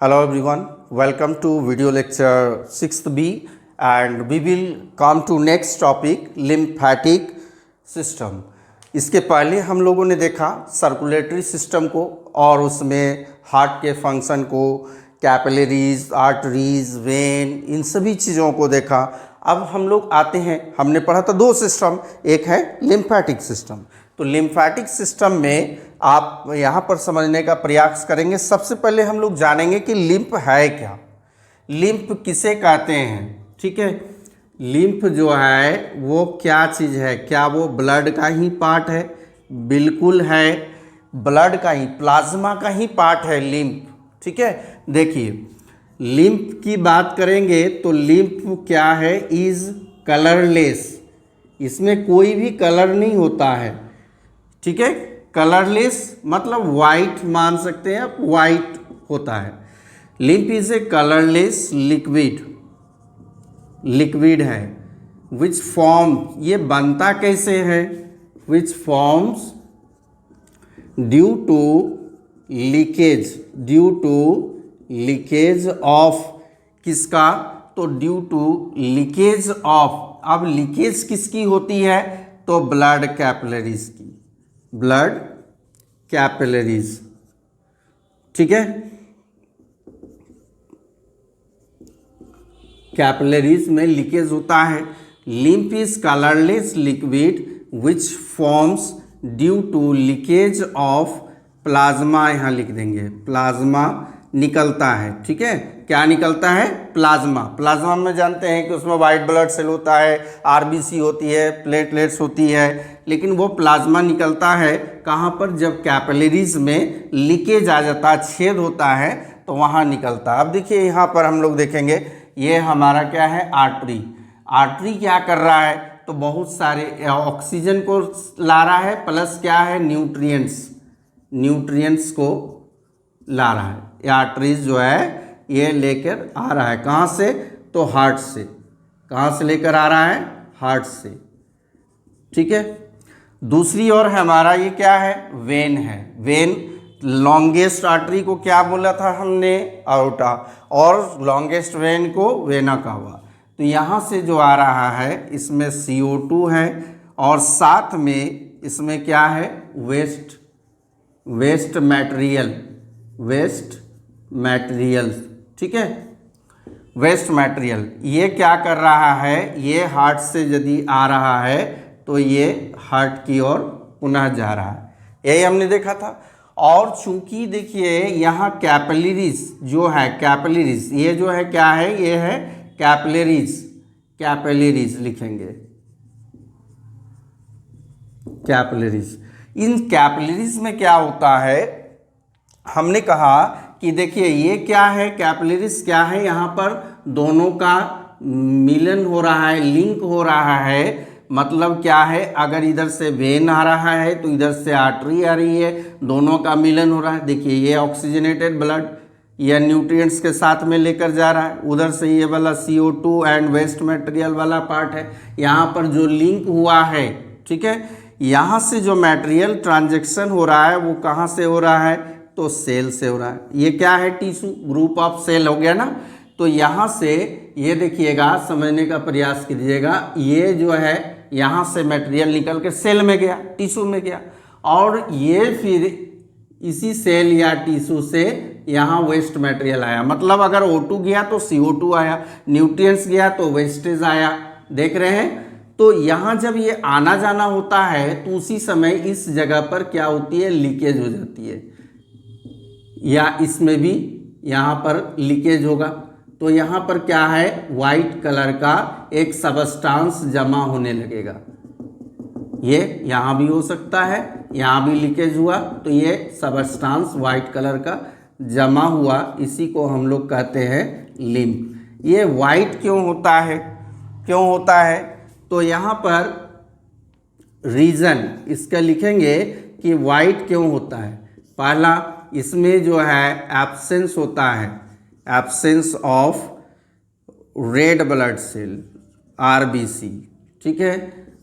Hello everyone, welcome to video lecture 6th B and we will come to next topic lymphatic system। इसके पहले हम लोगों ने देखा सर्कुलेटरी सिस्टम को और उसमें हार्ट के फंक्शन को, कैपिलरीज, आर्टरीज, वेन, इन सभी चीज़ों को देखा। अब हम लोग आते हैं, हमने पढ़ा था दो सिस्टम, एक है लिम्फैटिक सिस्टम। तो लिम्फैटिक सिस्टम में आप यहाँ पर समझने का प्रयास करेंगे। सबसे पहले हम लोग जानेंगे कि लिम्फ है क्या, लिम्फ किसे कहते हैं। ठीक है, लिम्फ जो है वो क्या चीज़ है, क्या वो ब्लड का ही पार्ट है? बिल्कुल है, ब्लड का ही, प्लाज्मा का ही पार्ट है लिम्फ। ठीक है, देखिए लिम्फ की बात करेंगे तो लिम्फ क्या है, इज कलरलेस, इसमें कोई भी कलर नहीं होता है। ठीक है, कलरलेस मतलब वाइट मान सकते हैं आप, वाइट होता है। Lymph is a colourless liquid, liquid है। विच फॉर्म, ये बनता कैसे है? Which forms due to leakage, due to leakage of, किसका? तो ड्यू टू लीकेज ऑफ। अब लीकेज किसकी होती है? तो ब्लड कैपिलरीज की, ब्लड कैपिलरीज। ठीक है, कैपिलरीज में लीकेज होता है। Lymph is colourless liquid which forms due to leakage of plasma, यहाँ लिख देंगे प्लाज्मा निकलता है। ठीक है, क्या निकलता है? प्लाज्मा। प्लाज्मा में जानते हैं कि उसमें वाइट ब्लड सेल होता है, आरबीसी होती है, प्लेटलेट्स होती है, लेकिन वो प्लाज्मा निकलता है कहाँ पर? जब कैपिलरीज में लीकेज आ जाता है, छेद होता है तो वहाँ निकलता है। अब देखिए यहाँ पर हम लोग देखेंगे, ये हमारा क्या है? आर्टरी। आर्टरी क्या कर रहा है? तो बहुत सारे ऑक्सीजन को ला रहा है, प्लस क्या है? न्यूट्रिएंट्स, न्यूट्रिएंट्स को ला रहा है। ये आर्टरीज जो है ये लेकर आ रहा है, कहाँ से? तो हार्ट से। कहाँ से लेकर आ रहा है? हार्ट से। ठीक है, दूसरी ओर हमारा ये क्या है? वेन है। वेन, लॉन्गेस्ट आर्टरी को क्या बोला था हमने? आउटा, और लॉन्गेस्ट वेन को वेना कावा। तो यहाँ से जो आ रहा है इसमें CO2 है और साथ में इसमें क्या है? Waste material, waste material. ठीक है, वेस्ट मटेरियल ये क्या कर रहा है? ये हार्ट से यदि आ रहा है तो ये हार्ट की ओर पुनः जा रहा है, यही हमने देखा था। और चूंकि देखिए यहाँ कैपिलरीज जो है, कैपिलरीज ये जो है क्या है? ये है कैपिलरीज, कैपिलरीज लिखेंगे, कैपिलरीज। इन कैपिलरीज में क्या होता है? हमने कहा कि देखिए ये क्या है? कैपिलरीज क्या है? यहाँ पर दोनों का मिलन हो रहा है, लिंक हो रहा है। मतलब क्या है? अगर इधर से वेन आ रहा है तो इधर से आर्टरी आ रही है, दोनों का मिलन हो रहा है। देखिए ये ऑक्सीजनेटेड ब्लड या न्यूट्रिएंट्स के साथ में लेकर जा रहा है, उधर से ये वाला CO2 एंड वेस्ट मटेरियल वाला पार्ट है। यहाँ पर जो लिंक हुआ है, ठीक है, यहाँ से जो मटेरियल ट्रांजैक्शन हो रहा है वो कहाँ से हो रहा है? तो सेल से हो रहा है। ये क्या है? टिश्यू, ग्रुप ऑफ सेल हो गया ना। तो यहाँ से ये देखिएगा, समझने का प्रयास कीजिएगा, ये जो है यहाँ से मटेरियल निकल के सेल में गया, टिश्यू में गया, और ये फिर इसी सेल या टिश्यू से यहाँ वेस्ट मटेरियल आया। मतलब अगर O2 गया तो CO2 आया, न्यूट्रिएंट्स गया तो वेस्टेज आया। देख रहे हैं? तो यहाँ जब ये आना जाना होता है तो उसी समय इस जगह पर क्या होती है? लीकेज हो जाती है, या इसमें भी यहाँ पर लीकेज होगा। तो यहाँ पर क्या है? वाइट कलर का एक सबस्टांस जमा होने लगेगा। ये यहाँ भी हो सकता है, यहाँ भी लीकेज हुआ तो ये सबस्टांस वाइट कलर का जमा हुआ, इसी को हम लोग कहते हैं लिम्फ। ये वाइट क्यों होता है? क्यों होता है? तो यहाँ पर रीजन इसका लिखेंगे कि वाइट क्यों होता है। पहला, इसमें जो है एब्सेंस होता है, absence of red blood cell, RBC। ठीक है,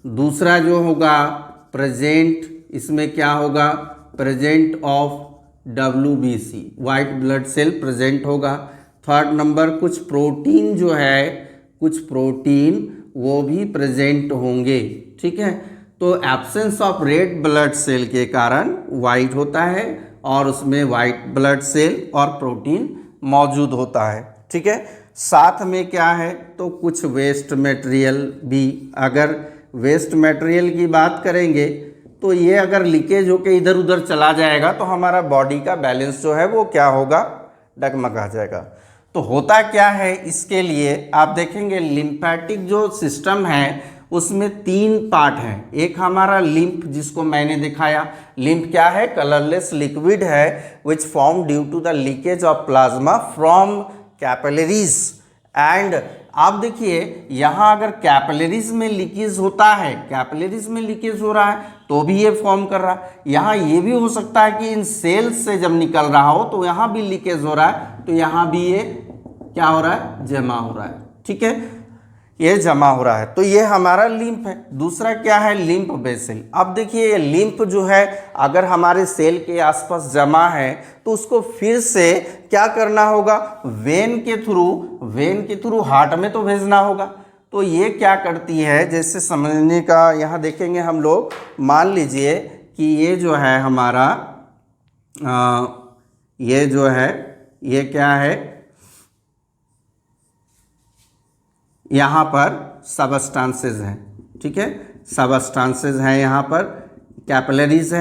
दूसरा जो होगा प्रेजेंट, इसमें क्या होगा? Present of WBC, white blood cell present होगा। थर्ड नंबर, कुछ प्रोटीन जो है, कुछ प्रोटीन वो भी प्रेजेंट होंगे, ठीक है। तो absence of red blood cell के कारण वाइट होता है और उसमें वाइट ब्लड सेल और प्रोटीन मौजूद होता है, ठीक है। साथ में क्या है, तो कुछ वेस्ट मटेरियल भी, अगर वेस्ट मटेरियल की बात करेंगे तो ये अगर लीकेज होकर इधर उधर चला जाएगा तो हमारा बॉडी का बैलेंस जो है वो क्या होगा, डगमगा जाएगा। तो होता क्या है, इसके लिए आप देखेंगे लिम्फेटिक जो सिस्टम है उसमें 3 पार्ट हैं। एक हमारा लिम्फ, जिसको मैंने दिखाया, लिम्फ क्या है, कलरलेस लिक्विड है which form due to the leakage of plasma from capillaries. And आप देखिए यहाँ अगर कैपिलरीज में लीकेज होता है, कैपिलरीज में लीकेज हो रहा है तो भी ये फॉर्म कर रहा है। यहाँ ये भी हो सकता है कि इन सेल्स से जब निकल रहा हो तो यहाँ भी लीकेज हो रहा है, तो यहाँ भी ये क्या हो रहा है, जमा हो रहा है, ठीक है, ये जमा हो रहा है। तो ये हमारा लिम्फ है। दूसरा क्या है, लिम्फ वेसल। अब देखिए ये लिम्फ जो है अगर हमारे सेल के आसपास जमा है तो उसको फिर से क्या करना होगा, वेन के थ्रू हार्ट में तो भेजना होगा। तो ये क्या करती है, जैसे समझने का यहाँ देखेंगे हम लोग, मान लीजिए कि ये जो है हमारा ये जो है ये क्या है, यहाँ पर सबस्टांसेस हैं, ठीक है, सबस्टांसेस हैं, यहाँ पर कैपिलरीज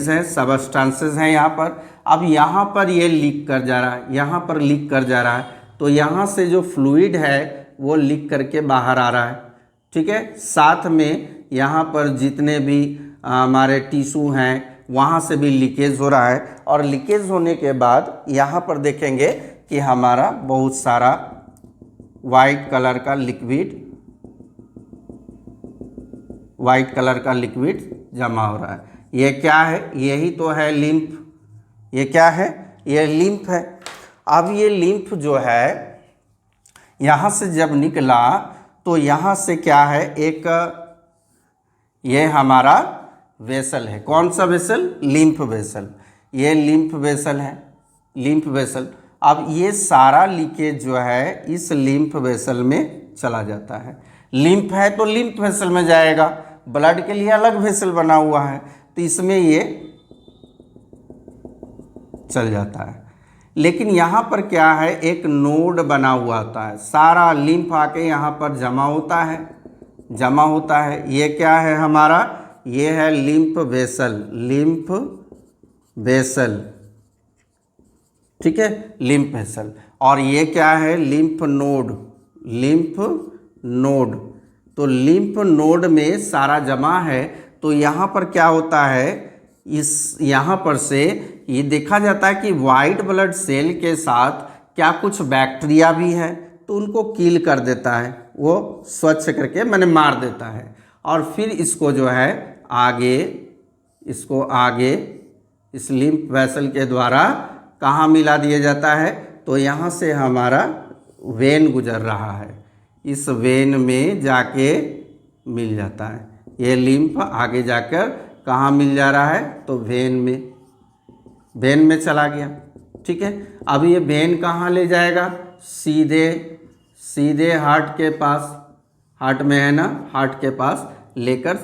है, सबस्टांसेस हैं यहाँ पर। अब यहाँ पर ये लीक कर जा रहा है, यहाँ पर लीक कर जा रहा है, तो यहाँ से जो फ्लूइड है वो लीक करके बाहर आ रहा है, ठीक है। साथ में यहाँ पर जितने भी हमारे टिश्यू हैं वहाँ से भी लीकेज हो रहा है, और लीकेज होने के बाद यहाँ पर देखेंगे कि हमारा बहुत सारा वाइट कलर का लिक्विड जमा हो रहा है। ये क्या है, यही तो है लिम्फ। ये क्या है, ये लिम्फ है। अब ये लिम्फ जो है यहाँ से जब निकला तो यहाँ से क्या है, एक ये हमारा वेसल है। कौन सा वेसल, लिम्फ वेसल। ये लिम्फ वेसल है, लिम्फ वेसल। अब ये सारा लीकेज जो है इस लिम्फ वेसल में चला जाता है। लिम्फ है तो लिम्फ वेसल में जाएगा, ब्लड के लिए अलग वेसल बना हुआ है तो इसमें ये चल जाता है। लेकिन यहाँ पर क्या है, एक नोड बना हुआ होता है, सारा लिम्फ आके यहाँ पर जमा होता है। ये क्या है हमारा, ये है लिम्फ वेसल, ठीक है, लिम्फ वेसल। और ये क्या है, लिम्फ नोड। तो लिम्फ नोड में सारा जमा है, तो यहाँ पर क्या होता है, इस यहाँ पर से ये देखा जाता है कि वाइट ब्लड सेल के साथ क्या कुछ बैक्टीरिया भी है, तो उनको किल कर देता है, वो स्वच्छ करके मैंने मार देता है। और फिर इसको जो है आगे इस लिम्फ वेसल के द्वारा कहाँ मिला दिया जाता है, तो यहाँ से हमारा वेन गुजर रहा है, इस वेन में जाके मिल जाता है। ये लिम्फ आगे जाकर कहाँ मिल जा रहा है, तो वेन में चला गया, ठीक है। अब ये वेन कहाँ ले जाएगा, सीधे हार्ट के पास, हार्ट में है ना, हार्ट के पास लेकर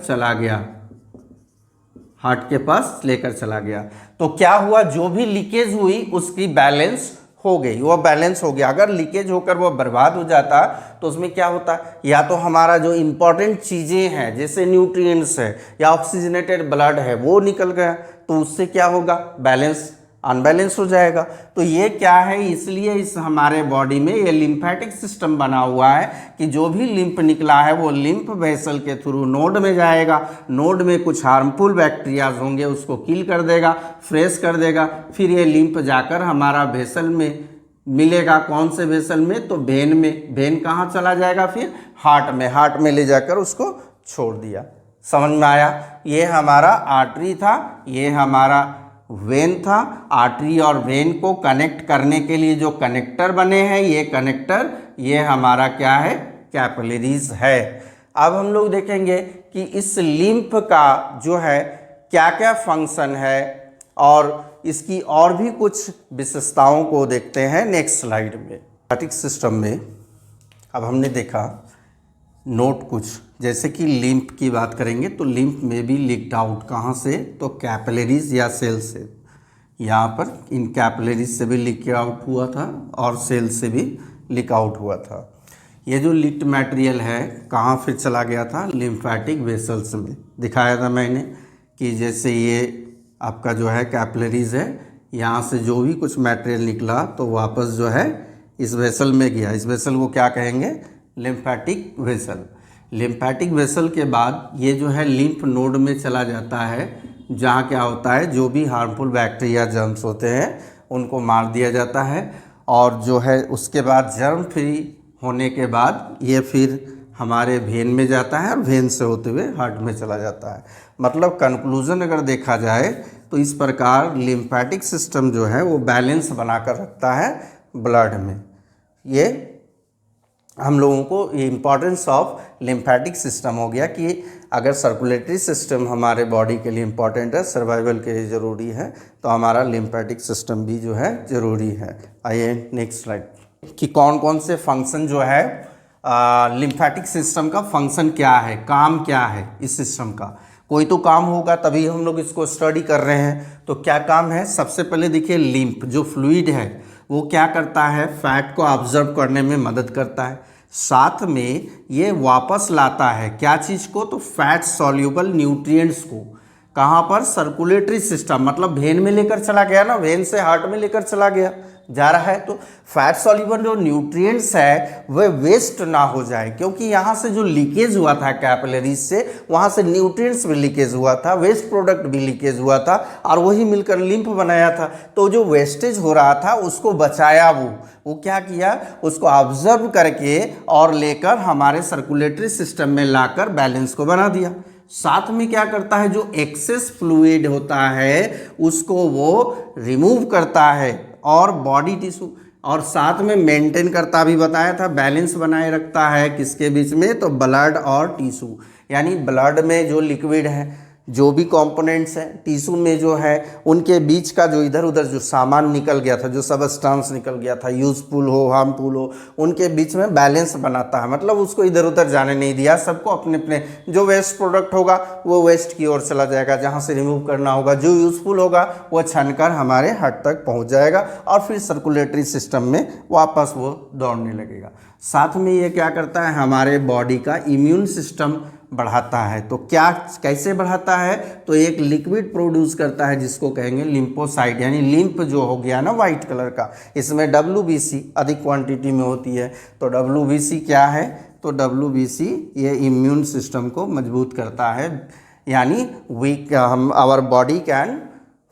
चला गया। तो क्या हुआ, जो भी लीकेज हुई उसकी बैलेंस हो गई, वो बैलेंस हो गया। अगर लीकेज होकर वो बर्बाद हो जाता तो उसमें क्या होता, या तो हमारा जो इम्पोर्टेंट चीज़ें हैं जैसे न्यूट्रिएंट्स है या ऑक्सीजनेटेड ब्लड है वो निकल गया, तो उससे क्या होगा, बैलेंस अनबैलेंस हो जाएगा। तो ये क्या है, इसलिए इस हमारे बॉडी में ये लिम्फेटिक सिस्टम बना हुआ है कि जो भी लिम्फ निकला है वो लिम्फ वेसल के थ्रू नोड में जाएगा, नोड में कुछ हार्मफुल बैक्टीरियाज होंगे उसको किल कर देगा, फ्रेश कर देगा, फिर ये लिम्फ जाकर हमारा वेसल में मिलेगा। कौन से वेसल में, तो वेन में। वेन कहाँ चला जाएगा, फिर हार्ट में ले जाकर उसको छोड़ दिया। समझ में आया, ये हमारा आर्टरी था, ये हमारा वेन था। आर्टरी और वेन को कनेक्ट करने के लिए जो कनेक्टर बने हैं, ये कनेक्टर, ये हमारा क्या है, कैपिलरीज है। अब हम लोग देखेंगे कि इस लिम्फ का जो है क्या क्या फंक्शन है, और इसकी और भी कुछ विशेषताओं को देखते हैं नेक्स्ट स्लाइड में। लिम्फेटिक सिस्टम में अब हमने देखा नोट कुछ, जैसे कि लिम्फ की बात करेंगे तो लिम्फ में भी लीक्ड आउट कहाँ से, तो कैपिलरीज या सेल से। यहाँ पर इन कैपिलरीज से भी लीक आउट हुआ था और सेल से भी लीक आउट हुआ था। ये जो लीक्ड मटेरियल है कहाँ फिर चला गया था, लिम्फेटिक वेसल्स में। दिखाया था मैंने कि जैसे ये आपका जो है कैपिलरीज है, यहाँ से जो भी कुछ मटेरियल निकला तो वापस जो है इस वेसल में गया। इस वेसल को क्या कहेंगे, लिम्फेटिक वेसल। लिम्फेटिक वेसल के बाद ये जो है लिम्फ नोड में चला जाता है, जहाँ क्या होता है जो भी हार्मफुल बैक्टीरिया जर्म्स होते हैं उनको मार दिया जाता है। और जो है उसके बाद जर्म फ्री होने के बाद ये फिर हमारे वेन में जाता है और वेन से होते हुए हार्ट में चला जाता है। मतलब कंक्लूजन अगर देखा जाए तो इस प्रकार लिम्फेटिक सिस्टम जो है वो बैलेंस बनाकर रखता है ब्लड में। ये हम लोगों को ये इम्पॉर्टेंस ऑफ लिम्फेटिक सिस्टम हो गया कि अगर सर्कुलेटरी सिस्टम हमारे बॉडी के लिए इम्पॉर्टेंट है, सर्वाइवल के लिए ज़रूरी है, तो हमारा लिम्फेटिक सिस्टम भी जो है ज़रूरी है। आइए नेक्स्ट स्लाइड कि कौन कौन से फंक्शन जो है लिम्फेटिक सिस्टम का फंक्शन क्या है, काम क्या है इस सिस्टम का। कोई तो काम होगा तभी हम लोग इसको स्टडी कर रहे हैं। तो क्या काम है, सबसे पहले देखिए लिम्फ जो फ्लूइड है वो क्या करता है, फैट को ऑब्जर्व करने में मदद करता है। साथ में ये वापस लाता है क्या चीज़ को, तो फैट सॉल्यूबल न्यूट्रिएंट्स को। कहाँ पर, सर्कुलेटरी सिस्टम, मतलब वेन में लेकर चला गया ना, वेन से हार्ट में लेकर चला गया जा रहा है। तो फैट सॉल्यूबल जो न्यूट्रिएंट्स है वह वेस्ट ना हो जाए, क्योंकि यहाँ से जो लीकेज हुआ था कैपिलरीज से, वहाँ से न्यूट्रिएंट्स भी लीकेज हुआ था, वेस्ट प्रोडक्ट भी लीकेज हुआ था और वही मिलकर लिम्फ बनाया था। तो जो वेस्टेज हो रहा था उसको बचाया वो क्या किया, उसको ऑब्जर्व करके और लेकर हमारे सर्कुलेटरी सिस्टम में लाकर बैलेंस को बना दिया। साथ में क्या करता है, जो एक्सेस फ्लूइड होता है उसको वो रिमूव करता है और बॉडी टिश्यू, और साथ में मेंटेन करता, भी बताया था, बैलेंस बनाए रखता है किसके बीच में, तो ब्लड और टिश्यू। यानी ब्लड में जो लिक्विड है, जो भी कंपोनेंट्स हैं, टिश्यू में जो है उनके बीच का जो इधर उधर जो सामान निकल गया था, जो सबस्टांस निकल गया था, यूजफुल हो हार्मफुल हो, उनके बीच में बैलेंस बनाता है। मतलब उसको इधर उधर जाने नहीं दिया, सबको अपने अपने, जो वेस्ट प्रोडक्ट होगा वो वेस्ट की ओर चला जाएगा, जहाँ से रिमूव करना होगा, जो यूजफुल होगा वो छनकर हमारे हार्ट तक पहुँच जाएगा और फिर सर्कुलेटरी सिस्टम में वापस वो दौड़ने लगेगा। साथ में ये क्या करता है, हमारे बॉडी का इम्यून सिस्टम बढ़ाता है। तो क्या कैसे बढ़ाता है, तो एक लिक्विड प्रोड्यूस करता है जिसको कहेंगे लिम्फोसाइट, यानी लिम्फ जो हो गया ना वाइट कलर का, इसमें WBC अधिक क्वांटिटी में होती है। तो WBC क्या है, तो WBC ये इम्यून सिस्टम को मजबूत करता है, यानी हम our body can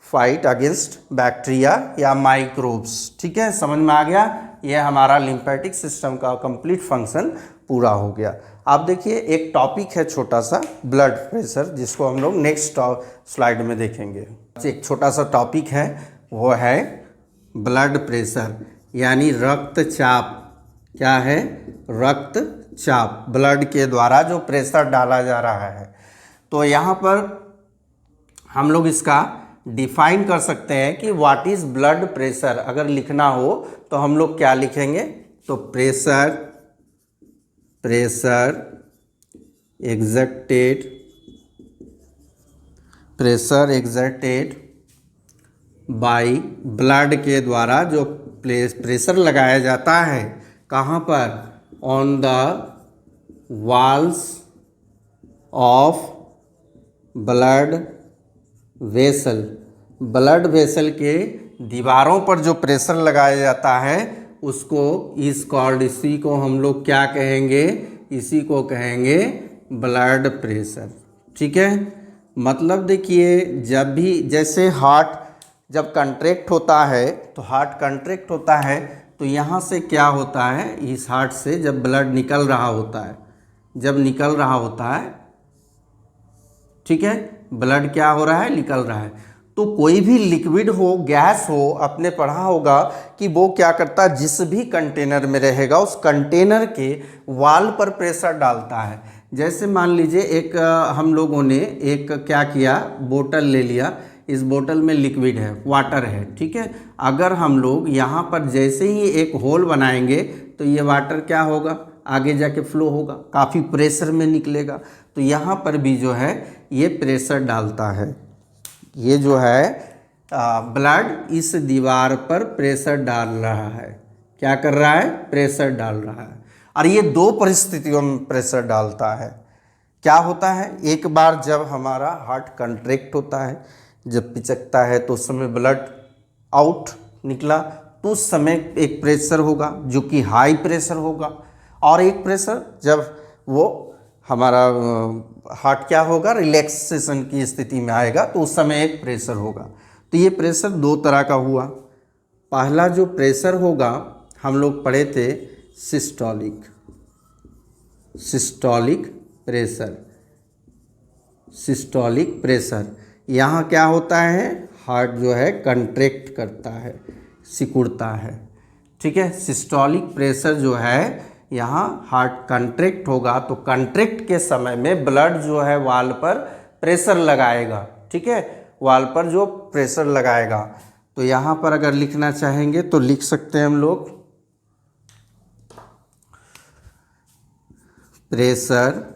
fight against bacteria या माइक्रोब्स। ठीक है, समझ में आ गया। ये हमारा लिम्फेटिक सिस्टम का कंप्लीट फंक्शन पूरा हो गया। आप देखिए एक टॉपिक है छोटा सा, ब्लड प्रेशर, जिसको हम लोग नेक्स्ट स्लाइड में देखेंगे। एक छोटा सा टॉपिक है, वो है ब्लड प्रेशर, यानी रक्तचाप। क्या है, रक्तचाप, ब्लड के द्वारा जो प्रेशर डाला जा रहा है। तो यहाँ पर हम लोग इसका डिफाइन कर सकते हैं कि व्हाट इज़ ब्लड प्रेशर। अगर लिखना हो तो हम लोग क्या लिखेंगे, तो प्रेशर एग्जर्टेड बाय ब्लड के द्वारा जो प्रेशर लगाया जाता है, कहाँ पर, on the walls of blood vessel, blood vessel के दीवारों पर जो प्रेशर लगाया जाता है उसको इस कॉल्ड, इसी को हम लोग क्या कहेंगे, इसी को कहेंगे ब्लड प्रेशर। ठीक है, मतलब देखिए जब भी, जैसे हार्ट जब कंट्रैक्ट होता है, तो हार्ट कंट्रैक्ट होता है तो यहाँ से क्या होता है, इस हार्ट से जब ब्लड निकल रहा होता है, जब निकल रहा होता है, ठीक है, ब्लड क्या हो रहा है, निकल रहा है। तो कोई भी लिक्विड हो, गैस हो, आपने पढ़ा होगा कि वो क्या करता है, जिस भी कंटेनर में रहेगा उस कंटेनर के वाल पर प्रेशर डालता है। जैसे मान लीजिए एक हम लोगों ने एक क्या किया, बोतल ले लिया, इस बोतल में लिक्विड है, वाटर है, ठीक है। अगर हम लोग यहाँ पर जैसे ही एक होल बनाएंगे तो ये वाटर क्या होगा, आगे जाके फ्लो होगा, काफ़ी प्रेशर में निकलेगा। तो यहाँ पर भी जो है ये प्रेशर डालता है, ये जो है ब्लड इस दीवार पर प्रेशर डाल रहा है। क्या कर रहा है, प्रेशर डाल रहा है। और ये दो परिस्थितियों में प्रेशर डालता है। क्या होता है, एक बार जब हमारा हार्ट कंट्रैक्ट होता है, जब पिचकता है तो उस समय ब्लड आउट निकला, तो उस समय एक प्रेशर होगा जो कि हाई प्रेशर होगा। और एक प्रेशर जब वो हमारा हार्ट क्या होगा, रिलैक्सेशन की स्थिति में आएगा, तो उस समय एक प्रेशर होगा। तो ये प्रेशर दो तरह का हुआ। पहला जो प्रेशर होगा हम लोग पढ़े थे systolic, systolic pressure, systolic pressure. यहाँ क्या होता है, हार्ट जो है कंट्रैक्ट करता है, सिकुड़ता है, ठीक है। सिस्टोलिक प्रेशर जो है यहाँ हार्ट कंट्रैक्ट होगा, तो कंट्रैक्ट के समय में ब्लड जो है वाल पर प्रेशर लगाएगा, ठीक है, वाल पर जो प्रेशर लगाएगा। तो यहाँ पर अगर लिखना चाहेंगे तो लिख सकते हैं हम लोग, pressure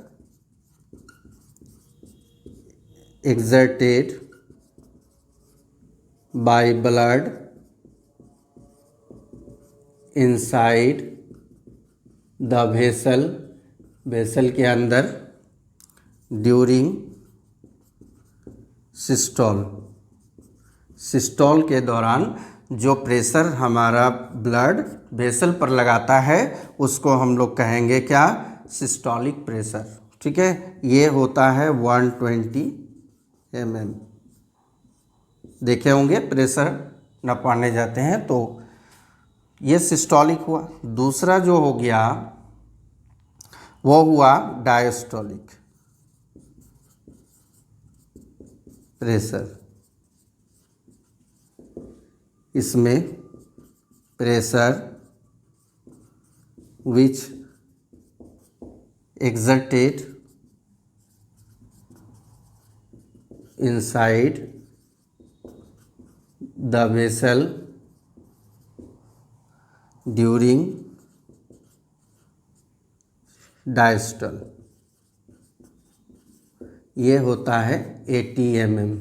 exerted by blood inside the vessel, vessel के अंदर, ड्यूरिंग सिस्टोल, सिस्टोल के दौरान जो प्रेशर हमारा ब्लड वेसल पर लगाता है उसको हम लोग कहेंगे क्या, सिस्टोलिक प्रेशर, ठीक है। ये होता है 120 mm। देखे होंगे प्रेशर नपाने जाते हैं तो ये सिस्टोलिक हुआ। दूसरा जो हो गया वो हुआ डायस्टोलिक प्रेशर। इसमें pressure which exerted inside the vessel during diastole, ये होता है 80 mm।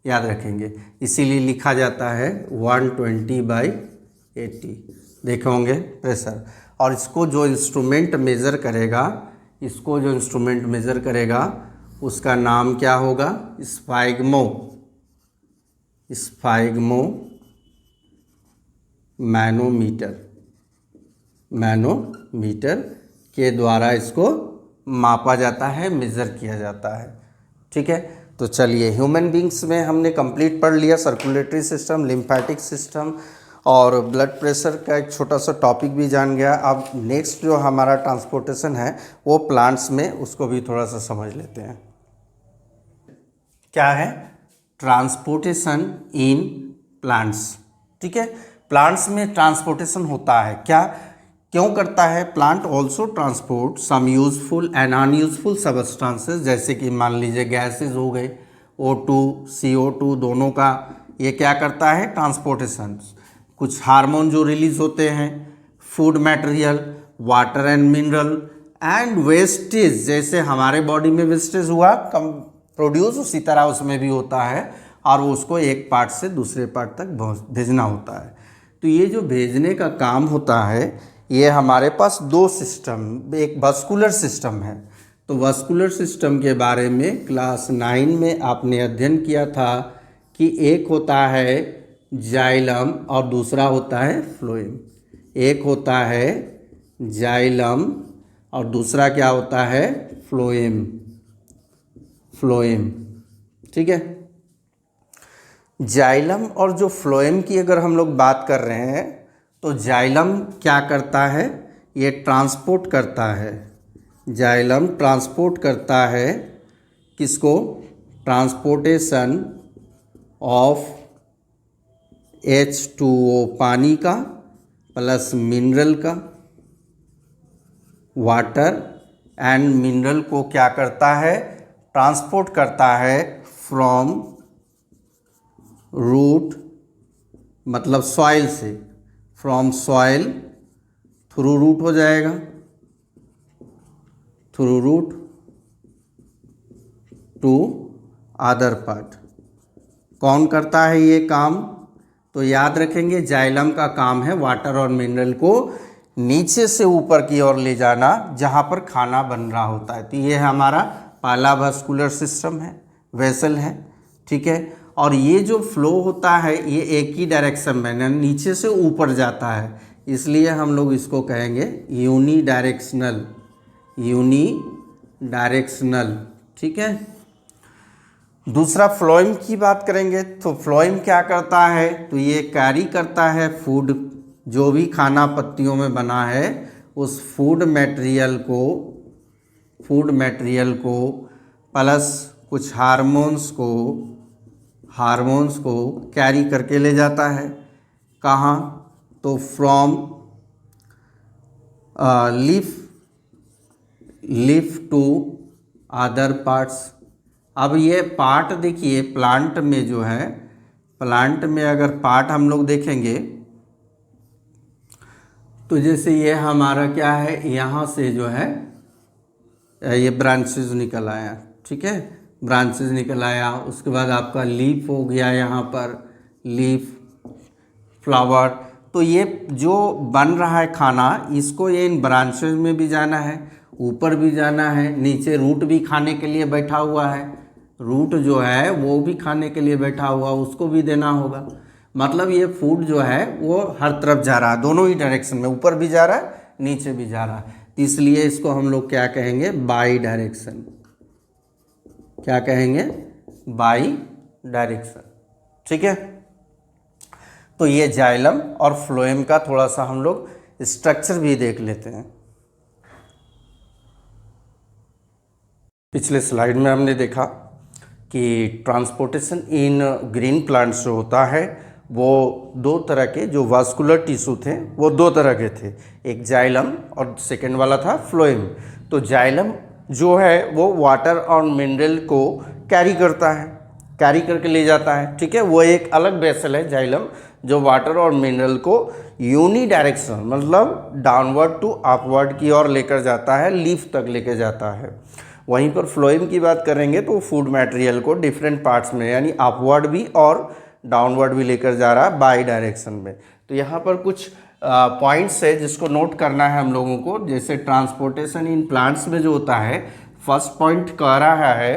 याद रखेंगे, इसीलिए लिखा जाता है 120/80। देखे होंगे प्रेशर। और इसको जो इंस्ट्रूमेंट मेज़र करेगा, इसको जो इंस्ट्रूमेंट मेज़र करेगा उसका नाम क्या होगा, स्फाइग्मो, स्फाइग्मो मैनोमीटर, मैनोमीटर के द्वारा इसको मापा जाता है, मेज़र किया जाता है, ठीक है। तो चलिए, ह्यूमन बींग्स में हमने कंप्लीट पढ़ लिया, सर्कुलेटरी सिस्टम, लिम्फेटिक सिस्टम और ब्लड प्रेशर का एक छोटा सा टॉपिक भी जान गया। अब नेक्स्ट जो हमारा ट्रांसपोर्टेशन है वो प्लांट्स में, उसको भी थोड़ा सा समझ लेते हैं। क्या है ट्रांसपोर्टेशन इन प्लांट्स, ठीक है। प्लांट्स में ट्रांसपोर्टेशन होता है, क्या क्यों करता है, plant also transport some useful and unuseful substances, जैसे कि मान लीजिए गैसेज हो गए, O2 CO2 दोनों का ये क्या करता है, ट्रांसपोर्टेशन। कुछ हार्मोन जो रिलीज होते हैं, food material, water and mineral and wastage, जैसे हमारे बॉडी में वेस्टेज हुआ कम प्रोड्यूस, उसी तरह उसमें भी होता है, और वो उसको एक पार्ट से दूसरे पार्ट तक भेजना होता है। तो ये जो भेजने का काम होता है, ये हमारे पास दो सिस्टम, एक वस्कुलर सिस्टम है। तो वस्कुलर सिस्टम के बारे में क्लास 9 में आपने अध्ययन किया था कि एक होता है जाइलम और दूसरा होता है फ्लोएम। एक होता है जाइलम और दूसरा क्या होता है, फ्लोएम, फ्लोएम, ठीक है। जाइलम और जो फ्लोएम की अगर हम लोग बात कर रहे हैं, तो जाइलम क्या करता है, ये ट्रांसपोर्ट करता है, जाइलम ट्रांसपोर्ट करता है किसको, ट्रांसपोर्टेशन ऑफ H2O पानी का प्लस मिनरल का, वाटर एंड मिनरल को क्या करता है, ट्रांसपोर्ट करता है फ्रॉम रूट मतलब सॉइल से, फ्रॉम सॉइल थ्रू रूट हो जाएगा, through root to other part. कौन करता है ये काम? तो याद रखेंगे जाइलम का काम है वाटर और मिनरल को नीचे से ऊपर की ओर ले जाना जहाँ पर खाना बन रहा होता है। तो ये हमारा पहला वास्कुलर सिस्टम है, वेसल है, ठीक है। और ये जो फ्लो होता है ये एक ही डायरेक्शन में नीचे से ऊपर जाता है, इसलिए हम लोग इसको कहेंगे यूनी डायरेक्शनल, यूनी डायरेक्शनल, ठीक है। दूसरा फ्लोएम की बात करेंगे तो फ्लोएम क्या करता है? तो ये कैरी करता है फूड, जो भी खाना पत्तियों में बना है उस फूड मटेरियल को प्लस कुछ हार्मोन्स को कैरी करके ले जाता है। कहाँ? तो from leaf to other parts. अब ये पार्ट देखिए प्लांट में जो है, प्लांट में अगर पार्ट हम लोग देखेंगे तो जैसे ये हमारा क्या है, यहाँ से जो है ये ब्रांचेस निकल आया, ठीक है, ब्रांचेस निकल आया। उसके बाद आपका लीफ हो गया, यहाँ पर लीफ, फ्लावर। तो ये जो बन रहा है खाना, इसको ये इन ब्रांचेस में भी जाना है, ऊपर भी जाना है, नीचे रूट भी खाने के लिए बैठा हुआ है, रूट जो है वो भी खाने के लिए बैठा हुआ, उसको भी देना होगा। मतलब ये फूड जो है वो हर तरफ जा रहा है, दोनों ही डायरेक्शन में, ऊपर भी जा रहा है नीचे भी जा रहा है। इसलिए इसको हम लोग क्या कहेंगे? By direction. क्या कहेंगे? बाई डायरेक्शन, ठीक है। तो ये जाइलम और फ्लोएम का थोड़ा सा हम लोग स्ट्रक्चर भी देख लेते हैं। पिछले स्लाइड में हमने देखा कि ट्रांसपोर्टेशन इन ग्रीन प्लांट्स जो होता है वो दो तरह के, जो वास्कुलर टिश्यू थे वो दो तरह के थे, एक जाइलम और सेकेंड वाला था फ्लोएम। तो जाइलम जो है वो वाटर और मिनरल को कैरी करता है, कैरी करके ले जाता है, ठीक है। वो एक अलग वेसल है जाइलम, जो वाटर और मिनरल को यूनी डायरेक्शन मतलब डाउनवर्ड टू अपवर्ड की ओर लेकर जाता है, लीफ तक लेकर जाता है। वहीं पर फ्लोएम की बात करेंगे तो फूड मटेरियल को डिफरेंट पार्ट्स में यानी अपवर्ड भी और डाउनवर्ड भी लेकर जा रहा है बाई डायरेक्शन में। तो यहाँ पर कुछ पॉइंट्स है जिसको नोट करना है हम लोगों को। जैसे ट्रांसपोर्टेशन इन प्लांट्स में जो होता है, फर्स्ट पॉइंट कह रहा है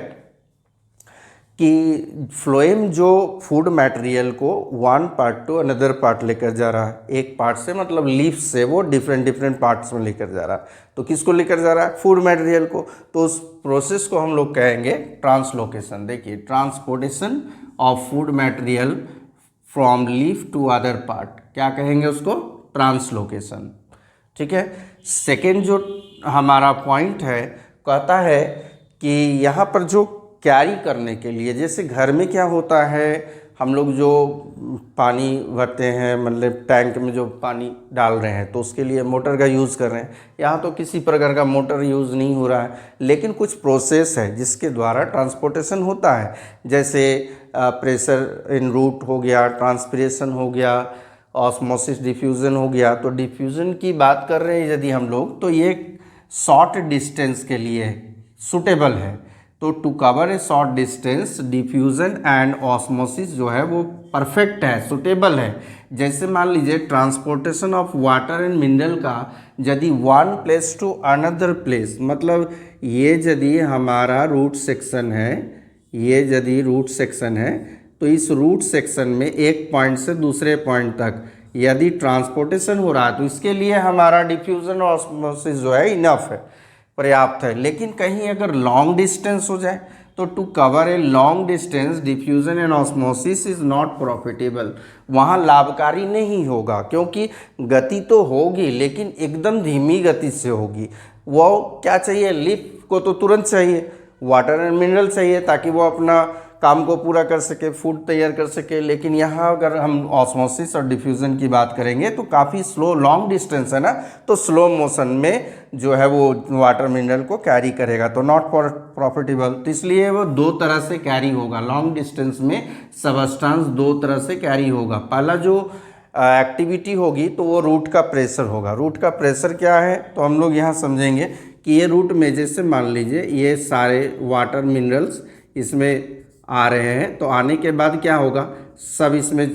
कि फ्लोएम जो फूड मटेरियल को one part two another part लेकर जा रहा है, एक पार्ट से मतलब लीफ से वो डिफरेंट पार्ट्स में लेकर जा रहा है। तो किसको लेकर जा रहा है? फूड मटेरियल को। तो उस प्रोसेस को हम लोग कहेंगे ट्रांसलोकेशन। देखिए, transportation of food material from leaf to other part, क्या कहेंगे उसको? ट्रांसलोकेशन, ठीक है। सेकेंड जो हमारा पॉइंट है, कहता है कि यहाँ पर जो कैरी करने के लिए, जैसे घर में क्या होता है, हम लोग जो पानी भरते हैं मतलब टैंक में जो पानी डाल रहे हैं तो उसके लिए मोटर का यूज़ कर रहे हैं। यहाँ तो किसी प्रकार का मोटर यूज़ नहीं हो रहा है, लेकिन कुछ प्रोसेस है जिसके द्वारा ट्रांसपोर्टेशन होता है। जैसे प्रेशर इन रूट हो गया, ट्रांसपिरेशन हो गया, ऑस्मोसिस डिफ्यूज़न हो गया। तो डिफ्यूज़न की बात कर रहे हैं यदि हम लोग, तो ये शॉर्ट डिस्टेंस के लिए सूटेबल है। तो to cover a short distance diffusion and osmosis जो है वो परफेक्ट है, सूटेबल है। जैसे मान लीजिए transportation of water and mineral का यदि one place to another place, मतलब ये यदि हमारा रूट सेक्शन है, ये यदि रूट सेक्शन है तो इस रूट सेक्शन में एक पॉइंट से दूसरे पॉइंट तक यदि ट्रांसपोर्टेशन हो रहा है तो इसके लिए हमारा डिफ्यूज़न और ऑस्मोसिस जो है इनफ है, पर्याप्त है। लेकिन कहीं अगर लॉन्ग डिस्टेंस हो जाए तो to cover a long distance diffusion and osmosis is not profitable, वहाँ लाभकारी नहीं होगा, क्योंकि गति तो होगी लेकिन एकदम धीमी गति से होगी। वो क्या चाहिए? लीफ को तो तुरंत चाहिए, वाटर एंड मिनरल चाहिए ताकि वो अपना काम को पूरा कर सके, फूड तैयार कर सके। लेकिन यहाँ अगर हम ऑस्मोसिस और डिफ्यूज़न की बात करेंगे तो काफ़ी स्लो, लॉन्ग डिस्टेंस है ना, तो स्लो मोशन में जो है वो वाटर मिनरल को कैरी करेगा, तो नॉट प्रॉफिटेबल। तो इसलिए वो दो तरह से कैरी होगा, लॉन्ग डिस्टेंस में सबस्टांस दो तरह से कैरी होगा। पहला जो एक्टिविटी होगी तो वो रूट का प्रेशर होगा। रूट का प्रेशर क्या है, तो हम लोग यहाँ समझेंगे कि ये रूट में जैसे मान लीजिए ये सारे वाटर मिनरल्स इसमें आ रहे हैं, तो आने के बाद क्या होगा, सब इसमें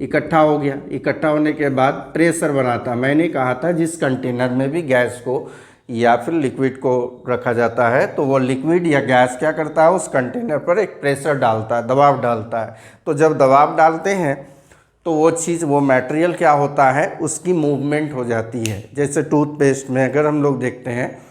इकट्ठा हो गया। इकट्ठा होने के बाद प्रेशर बनाता, मैंने कहा था जिस कंटेनर में भी गैस को या फिर लिक्विड को रखा जाता है तो वो लिक्विड या गैस क्या करता है, उस कंटेनर पर एक प्रेशर डालता है, दबाव डालता है। तो जब दबाव डालते हैं तो वो चीज़, वो मटेरियल क्या होता है, उसकी मूवमेंट हो जाती है। जैसे टूथपेस्ट में अगर हम लोग देखते हैं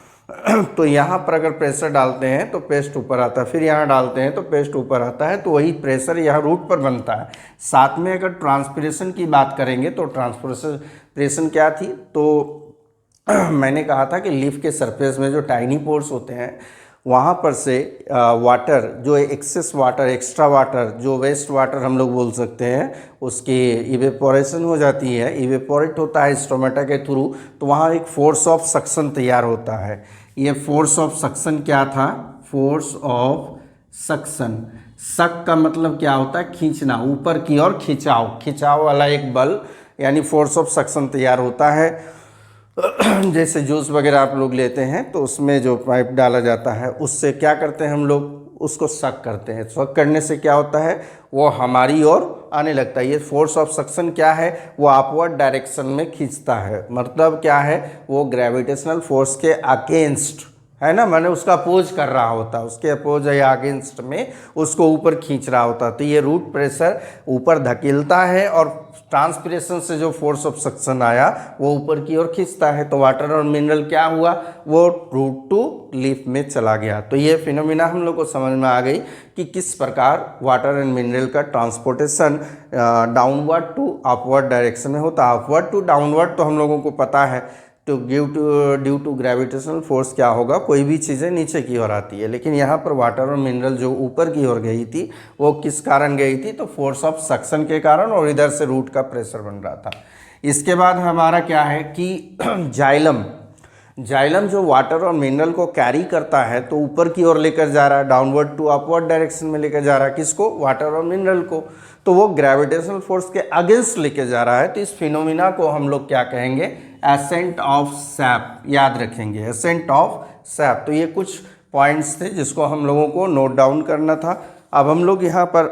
तो यहाँ पर अगर प्रेशर डालते हैं तो पेस्ट ऊपर आता है, फिर यहाँ डालते हैं तो पेस्ट ऊपर आता है, तो वही प्रेशर यहाँ रूट पर बनता है। साथ में अगर ट्रांसपिरेशन की बात करेंगे तो ट्रांसपिरेशन क्या थी, तो मैंने कहा था कि लीफ के सरफेस में जो टाइनी पोर्स होते हैं वहाँ पर से वाटर, जो एक्सेस वाटर, एक्स्ट्रा वाटर, जो वेस्ट वाटर हम लोग बोल सकते हैं, उसकी इवेपोरेशन हो जाती है, इवेपोरेट होता है स्टोमेटा के थ्रू, तो वहाँ एक फोर्स ऑफ सक्शन तैयार होता है। ये फोर्स ऑफ सक्शन क्या था, फोर्स ऑफ सक्शन, सक का मतलब क्या होता है, खींचना, ऊपर की ओर खिंचाव, खिंचाव वाला एक बल यानी फोर्स ऑफ सक्शन तैयार होता है। जैसे जूस वगैरह आप लोग लेते हैं तो उसमें जो पाइप डाला जाता है उससे क्या करते हैं हम लोग, उसको सक करते हैं। सक करने से क्या होता है, वो हमारी ओर आने लगता है। ये फोर्स ऑफ सक्शन क्या है, वो अपवर्ड डायरेक्शन में खींचता है। मतलब क्या है, वो ग्रेविटेशनल फोर्स के अगेंस्ट है ना, मैंने उसका अपोज कर रहा होता, उसके अपोज या अगेंस्ट में उसको ऊपर खींच रहा होता। तो ये रूट प्रेशर ऊपर धकेलता है और ट्रांसपिरेशन से जो फोर्स ऑफ सक्शन आया वो ऊपर की ओर खींचता है। तो वाटर और मिनरल क्या हुआ, वो रूट टू लीफ में चला गया। तो ये फिनोमिना हम लोग को समझ में आ गई कि किस प्रकार वाटर एंड मिनरल का transportation downward to upward direction में होता है। अपवर्ड टू डाउनवर्ड तो हम लोगों को पता है, तो ड्यू टू ग्रेविटेशनल फोर्स क्या होगा, कोई भी चीज़ें नीचे की ओर आती है। लेकिन यहाँ पर वाटर और मिनरल जो ऊपर की ओर गई थी वो किस कारण गई थी, तो फोर्स ऑफ सक्शन के कारण, और इधर से रूट का प्रेशर बन रहा था। इसके बाद हमारा क्या है कि जाइलम, जाइलम जो वाटर और मिनरल को कैरी करता है तो ऊपर की ओर लेकर जा रहा है, डाउनवर्ड टू अपवर्ड डायरेक्शन में लेकर जा रहा है, किसको, वाटर और मिनरल को। तो वो ग्रेविटेशनल फोर्स के अगेंस्ट लेके जा रहा है। तो इस फिनोमिना को हम लोग क्या कहेंगे, एसेंट ऑफ सैप, याद रखेंगे, एसेंट ऑफ सैप। तो ये कुछ पॉइंट्स थे जिसको हम लोगों को नोट डाउन करना था। अब हम लोग यहाँ पर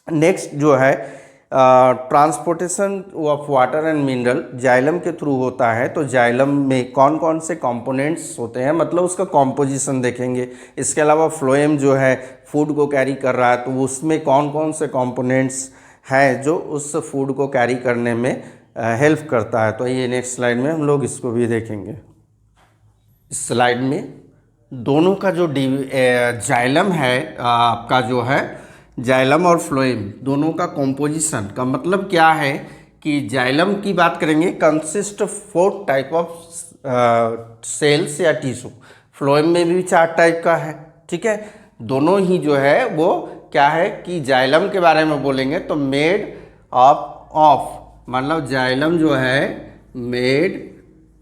नेक्स्ट जो है transportation of water and mineral xylem के थ्रू होता है। तो जाइलम में कौन कौन से कंपोनेंट्स होते हैं, मतलब उसका कॉम्पोजिशन देखेंगे। इसके अलावा फ्लोएम जो है फूड को कैरी कर रहा है, तो उसमें कौन कौन से कंपोनेंट्स हैं जो उस फूड को कैरी करने में हेल्प करता है। तो ये नेक्स्ट स्लाइड में हम लोग इसको भी देखेंगे। इस स्लाइड में दोनों का जो जाइलम है आपका जो है जाइलम और फ्लोएम दोनों का कॉम्पोजिशन का मतलब क्या है कि जाइलम की बात करेंगे, consist of 4 type of cells या टिश्यू। फ्लोएम में भी 4 टाइप का है, ठीक है। दोनों ही जो है वो क्या है कि जाइलम के बारे में बोलेंगे तो मेड ऑफ मतलब जाइलम जो है मेड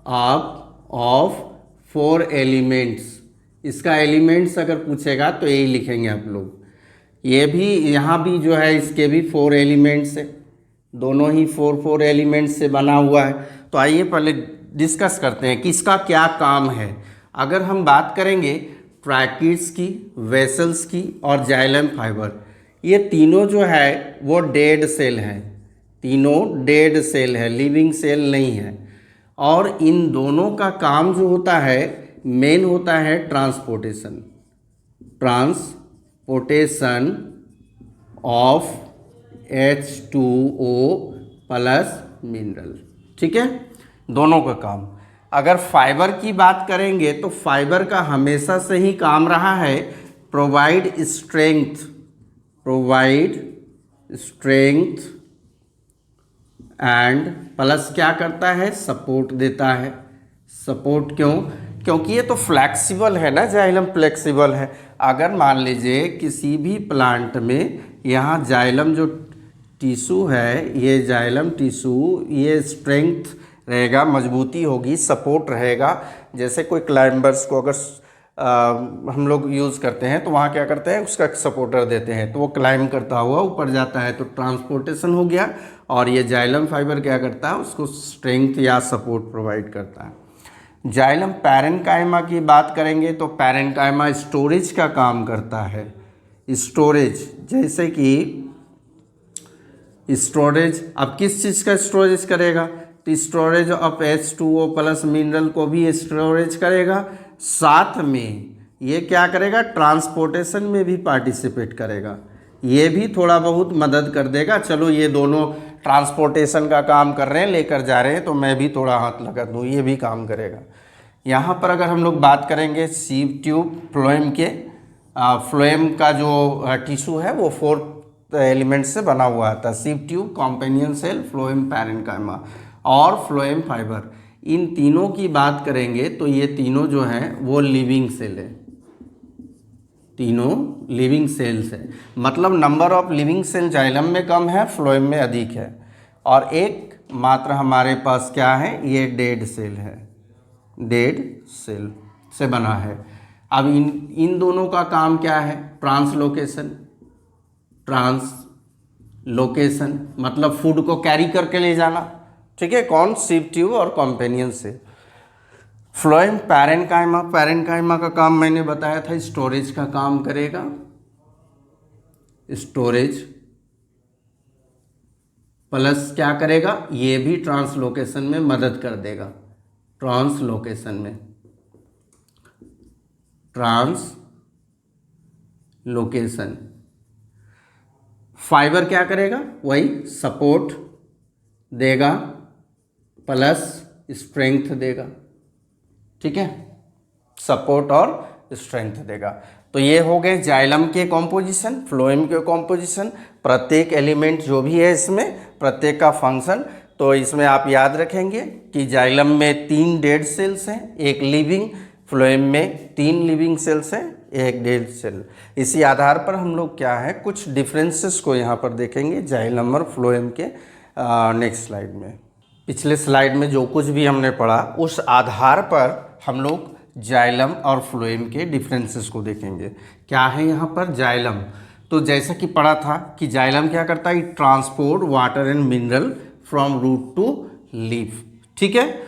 अप ऑफ 4 एलिमेंट्स। इसका एलिमेंट्स अगर पूछेगा तो यही लिखेंगे आप लोग। ये भी यहाँ भी जो है इसके भी 4 एलिमेंट्स है, दोनों ही 4 एलिमेंट्स से बना हुआ है। तो आइए पहले डिस्कस करते हैं कि इसका क्या काम है। अगर हम बात करेंगे ट्रैकिड्स की, वेसल्स की और जाइलम फाइबर, ये तीनों जो है वो डेड सेल हैं, तीनों डेड सेल है, लिविंग सेल नहीं है। और इन दोनों का काम जो होता है मेन होता है transportation of H2O plus mineral, ठीक है, दोनों का काम। अगर फाइबर की बात करेंगे तो फाइबर का हमेशा से ही काम रहा है प्रोवाइड स्ट्रेंथ एंड प्लस क्या करता है, सपोर्ट देता है। सपोर्ट क्यों, क्योंकि ये तो फ्लैक्सिबल है ना, जाइलम फ्लेक्सिबल है। अगर मान लीजिए किसी भी प्लांट में यहाँ जाइलम जो टिश्यू है, ये जाइलम टिश्यू ये स्ट्रेंथ रहेगा, मजबूती होगी, सपोर्ट रहेगा। जैसे कोई क्लाइंबर्स को अगर हम लोग यूज़ करते हैं तो वहाँ क्या करते हैं, उसका सपोर्टर देते हैं तो वो क्लाइंब करता हुआ ऊपर जाता है, तो ट्रांसपोर्टेशन हो गया। और ये जाइलम फाइबर क्या करता है, उसको स्ट्रेंथ या सपोर्ट प्रोवाइड करता है। जाइलम पैरेन्काइमा की बात करेंगे तो पैरेन्काइमा स्टोरेज का काम करता है। स्टोरेज, जैसे कि स्टोरेज, अब किस चीज़ का स्टोरेज करेगा, तो storage of H2O plus mineral को भी स्टोरेज करेगा। साथ में ये क्या करेगा, ट्रांसपोर्टेशन में भी पार्टिसिपेट करेगा, ये भी थोड़ा बहुत मदद कर देगा। चलो ये दोनों ट्रांसपोर्टेशन का काम कर रहे हैं, लेकर जा रहे हैं, तो मैं भी थोड़ा हाथ लगा दूँ, ये भी काम करेगा। यहाँ पर अगर हम लोग बात करेंगे सीव ट्यूब फ्लोएम के, फ्लोएम का जो टिश्यू है वो 4 एलिमेंट से बना हुआ आता है, sieve tube, companion cell, phloem parenchyma और फ्लोएम फाइबर। इन तीनों की बात करेंगे तो ये तीनों जो हैं वो लिविंग सेल है, तीनों लिविंग सेल्स है। मतलब number of living cell xylem में कम है, फ्लोएम में अधिक है। और एक मात्र हमारे पास क्या है, ये डेड सेल है, डेड सेल से बना है। अब इन दोनों का काम क्या है, ट्रांसलोकेशन। ट्रांसलोकेशन मतलब फूड को कैरी करके ले जाना, ठीक है, कौन, सीव ट्यूब और कॉम्पेनियन से। फ्लोएम पैरेन्काइमा, पैरेन्काइमा का काम मैंने बताया था, स्टोरेज का काम करेगा, स्टोरेज प्लस क्या करेगा, ये भी ट्रांसलोकेशन में मदद कर देगा, ट्रांसलोकेशन में, ट्रांसलोकेशन। फाइबर क्या करेगा, वही सपोर्ट देगा प्लस स्ट्रेंथ देगा, ठीक है, सपोर्ट और स्ट्रेंथ देगा। तो ये हो गए जाइलम के कॉम्पोजिशन, फ्लोएम के कॉम्पोजिशन, प्रत्येक एलिमेंट जो भी है इसमें, प्रत्येक का फंक्शन। तो इसमें आप याद रखेंगे कि जाइलम में 3 डेड सेल्स हैं, 1 लिविंग, फ्लोएम में 3 लिविंग सेल्स हैं, 1 डेड सेल। इसी आधार पर हम लोग क्या है, कुछ डिफरेंसेस को यहाँ पर देखेंगे जाइलम और फ्लोएम के नेक्स्ट स्लाइड में। पिछले स्लाइड में जो कुछ भी हमने पढ़ा उस आधार पर हम लोग जाइलम और फ्लोएम के डिफरेंसेस को देखेंगे। क्या है यहाँ पर जाइलम, तो जैसा कि पढ़ा था कि जाइलम क्या करता है, it transport water and mineral from root to leaf, ठीक है।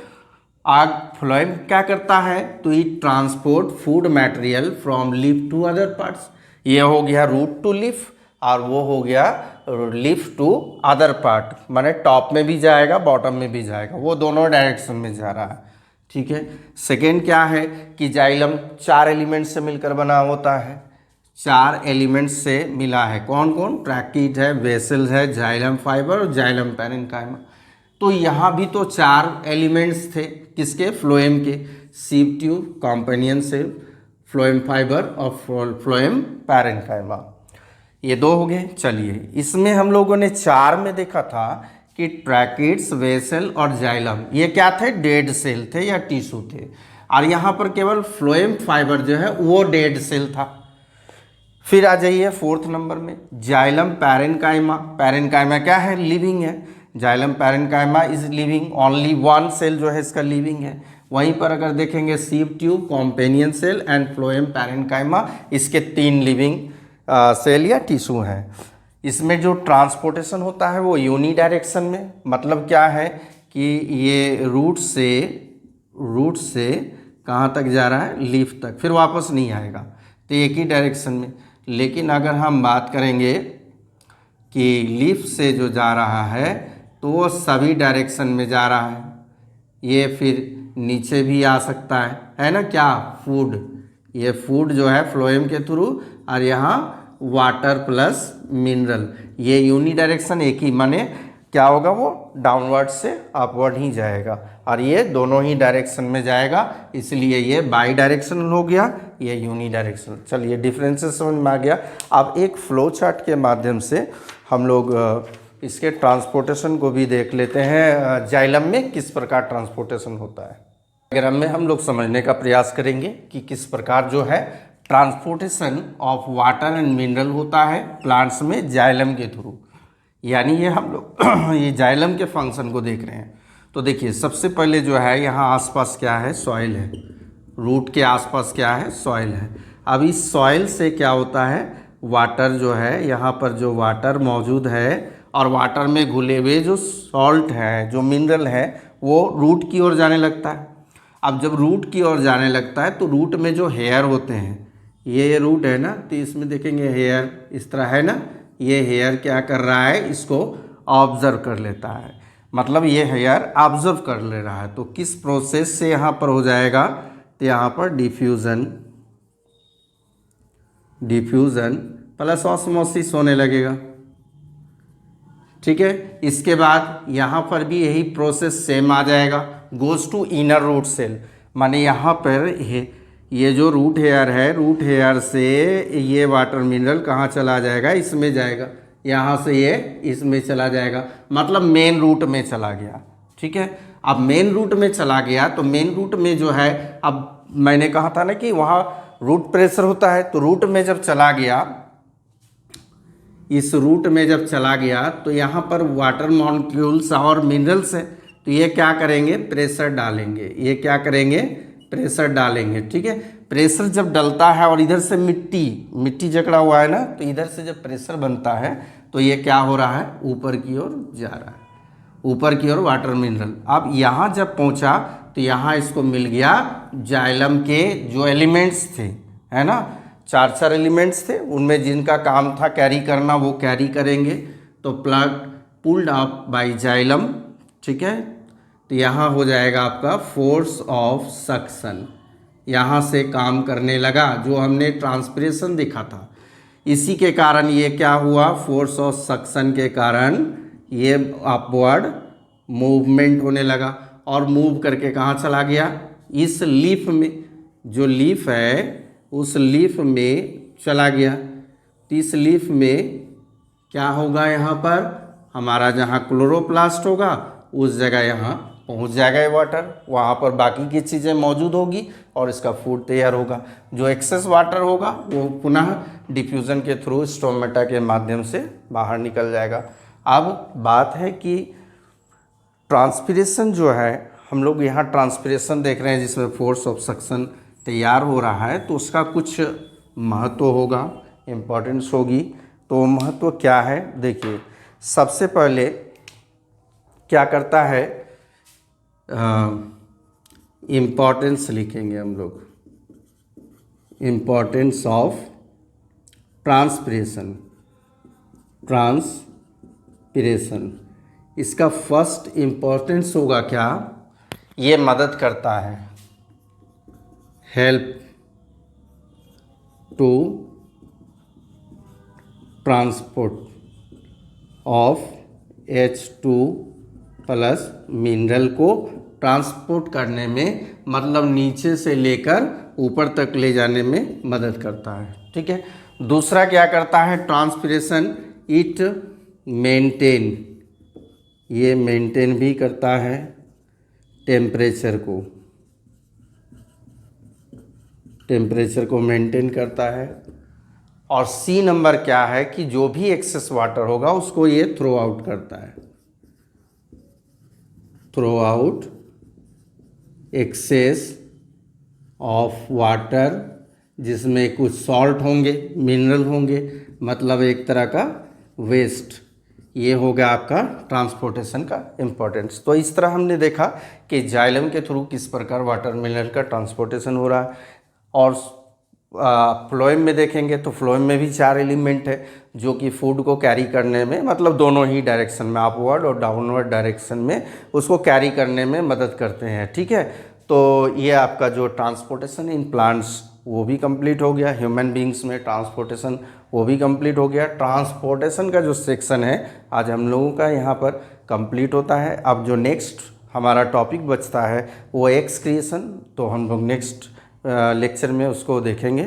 आग फ्लोएम क्या करता है, तो it transport food material from leaf to other parts. ये हो गया रूट टू लीफ और वो हो गया लीफ टू अदर पार्ट, माने टॉप में भी जाएगा बॉटम में भी जाएगा, वो दोनों डायरेक्शन में जा रहा है, ठीक है। सेकेंड क्या है कि जाइलम 4 एलिमेंट से मिलकर बना होता है, 4 एलिमेंट से मिला है, कौन कौन, ट्रैकीट है, वेसल्स है, जाइलम फाइबर और जाइलम पैरेन्काइमा। तो यहाँ भी तो 4 एलिमेंट्स थे, किसके, फ्लोएम के, sieve tube, companion cell, phloem fibre और फ्लोएम पैरेन्काइमा, ये 2 हो गए। चलिए इसमें हम लोगों ने 4 में देखा था कि ट्रैकीट्स, वेसल और जाइलम ये क्या थे, डेड सेल थे या टिश्यू थे, और यहाँ पर केवल फ्लोएम फाइबर जो है वो डेड सेल था। फिर आ जाइए 4th नंबर में, जाइलम पैरेन्काइमा। पैरेन्काइमा क्या है, लिविंग है, xylem parenchyma is living, only 1 cell जो है इसका लिविंग है। वहीं पर अगर देखेंगे sieve tube, companion cell and phloem parenchyma, इसके 3 लिविंग सेल या टिश्यू हैं। इसमें जो ट्रांसपोर्टेशन होता है वो यूनी डायरेक्शन में, मतलब क्या है कि ये रूट से कहाँ तक जा रहा है, लीफ तक, फिर वापस नहीं आएगा, तो एक ही डायरेक्शन में। लेकिन अगर हम बात करेंगे कि लीफ से जो जा रहा है तो वो सभी डायरेक्शन में जा रहा है, ये फिर नीचे भी आ सकता है ना, क्या, फूड, ये फूड जो है फ्लोएम के थ्रू, और यहाँ वाटर प्लस मिनरल, ये यूनी डायरेक्शन एक ही, माने क्या होगा, वो डाउनवर्ड से अपवर्ड ही जाएगा, और ये दोनों ही डायरेक्शन में जाएगा, इसलिए ये बाई डायरेक्शनल हो गया, ये यूनी डायरेक्शनल। चलिए डिफरेंसेस समझ में आ गया। अब एक फ्लो चार्ट के माध्यम से हम लोग इसके ट्रांसपोर्टेशन को भी देख लेते हैं, जाइलम में किस प्रकार ट्रांसपोर्टेशन होता है। डायग्राम में हम लोग समझने का प्रयास करेंगे कि किस प्रकार जो है transportation of water and mineral होता है प्लांट्स में जाइलम के थ्रू। यानी ये हम लोग ये जाइलम के फंक्शन को देख रहे हैं। तो देखिए सबसे पहले जो है यहाँ आसपास क्या है, सॉइल है। रूट के आसपास क्या है, सॉइल है। अब इस सॉइल से क्या होता है, वाटर जो है, यहाँ पर जो वाटर मौजूद है और वाटर में घुले हुए जो सॉल्ट है, जो मिनरल है, वो रूट की ओर जाने लगता है। अब जब रूट की ओर जाने लगता है तो रूट में जो हेयर होते हैं, ये रूट है ना, तो इसमें देखेंगे हेयर इस तरह है ना, ये हेयर क्या कर रहा है, इसको ऑब्जर्व कर लेता है। मतलब ये हेयर ऑब्जर्व कर ले रहा है। तो किस प्रोसेस से यहाँ पर हो जाएगा, तो यहाँ पर डिफ्यूजन प्लस ऑस्मोसिस होने लगेगा। ठीक है, इसके बाद यहाँ पर भी यही प्रोसेस सेम आ जाएगा, goes to inner root cell. माने यहाँ पर ये जो रूट हेयर है, रूट हेयर से ये वाटर मिनरल कहाँ चला जाएगा, इसमें जाएगा। यहाँ से ये इसमें चला जाएगा, मतलब मेन रूट में चला गया। ठीक है, अब मेन रूट में चला गया तो मेन रूट में जो है, अब मैंने कहा था ना कि वहाँ रूट प्रेशर होता है, तो रूट में जब चला गया, इस रूट में जब चला गया तो यहाँ पर वाटर मॉलिक्यूल्स और मिनरल्स हैं, तो ये क्या करेंगे, प्रेशर डालेंगे। ये क्या करेंगे, प्रेशर डालेंगे। ठीक है, प्रेशर जब डलता है और इधर से मिट्टी जकड़ा हुआ है ना, तो इधर से जब प्रेशर बनता है तो ये क्या हो रहा है, ऊपर की ओर जा रहा है, ऊपर की ओर वाटर मिनरल। अब यहाँ जब पहुँचा तो यहाँ इसको मिल गया जाइलम के जो एलिमेंट्स थे, है ना, चार एलिमेंट्स थे, उनमें जिनका काम था कैरी करना, वो कैरी करेंगे। तो plug pulled up by xylem. ठीक है, तो यहाँ हो जाएगा आपका फोर्स ऑफ सक्शन, यहाँ से काम करने लगा, जो हमने ट्रांसपिरेशन देखा था। इसी के कारण ये क्या हुआ, फोर्स ऑफ सक्शन के कारण ये अपवर्ड मूवमेंट होने लगा और मूव करके कहाँ चला गया, इस लीफ में, जो लीफ है उस लीफ में चला गया। तो इस लीफ में क्या होगा, यहाँ पर हमारा जहाँ क्लोरोप्लास्ट होगा उस जगह यहाँ पहुँच जाएगा ये वाटर, वहाँ पर बाकी की चीज़ें मौजूद होगी और इसका फूड तैयार होगा। जो एक्सेस वाटर होगा वो पुनः डिफ्यूज़न के थ्रू स्टोमेटा के माध्यम से बाहर निकल जाएगा। अब बात है कि ट्रांसपिरेशन जो है, हम लोग यहाँ ट्रांसपिरेशन देख रहे हैं जिसमें फोर्स ऑफ सक्शन तैयार हो रहा है, तो उसका कुछ महत्व होगा, इम्पोर्टेंस होगी। तो महत्व क्या है, देखिए सबसे पहले क्या करता है, इम्पोर्टेंस लिखेंगे हम लोग, इम्पोर्टेंस ऑफ ट्रांसपिरेशन। इसका फर्स्ट इम्पोर्टेंस होगा क्या, ये मदद करता है, help to transport of H2 plus mineral को ट्रांसपोर्ट करने में, मतलब नीचे से लेकर ऊपर तक ले जाने में मदद करता है। ठीक है, दूसरा क्या करता है ट्रांसपिरेशन, इट मेंटेन, ये मेंटेन भी करता है टेम्परेचर को मेंटेन करता है। और सी नंबर क्या है कि जो भी एक्सेस वाटर होगा उसको ये थ्रो आउट करता है, throw out excess of water, जिसमें कुछ सॉल्ट होंगे, मिनरल होंगे, मतलब एक तरह का वेस्ट। ये हो गया आपका ट्रांसपोर्टेशन का इम्पोर्टेंस। तो इस तरह हमने देखा कि जाइलम के थ्रू किस प्रकार वाटर मिनरल का ट्रांसपोर्टेशन हो रहा है। और फ्लोएम में देखेंगे तो फ्लोएम में भी 4 एलिमेंट है जो कि फूड को कैरी करने में, मतलब दोनों ही डायरेक्शन में, अपवर्ड और डाउनवर्ड डायरेक्शन में उसको कैरी करने में मदद करते हैं। ठीक है, तो ये आपका जो ट्रांसपोर्टेशन इन प्लांट्स वो भी कंप्लीट हो गया। ह्यूमन बींग्स में ट्रांसपोर्टेशन वो भी कंप्लीट हो गया। ट्रांसपोर्टेशन का जो सेक्शन है आज हम लोगों का यहाँ पर कंप्लीट होता है। अब जो नेक्स्ट हमारा टॉपिक बचता है वो एक्सक्रीशन, तो हम लोग नेक्स्ट लेक्चर में उसको देखेंगे।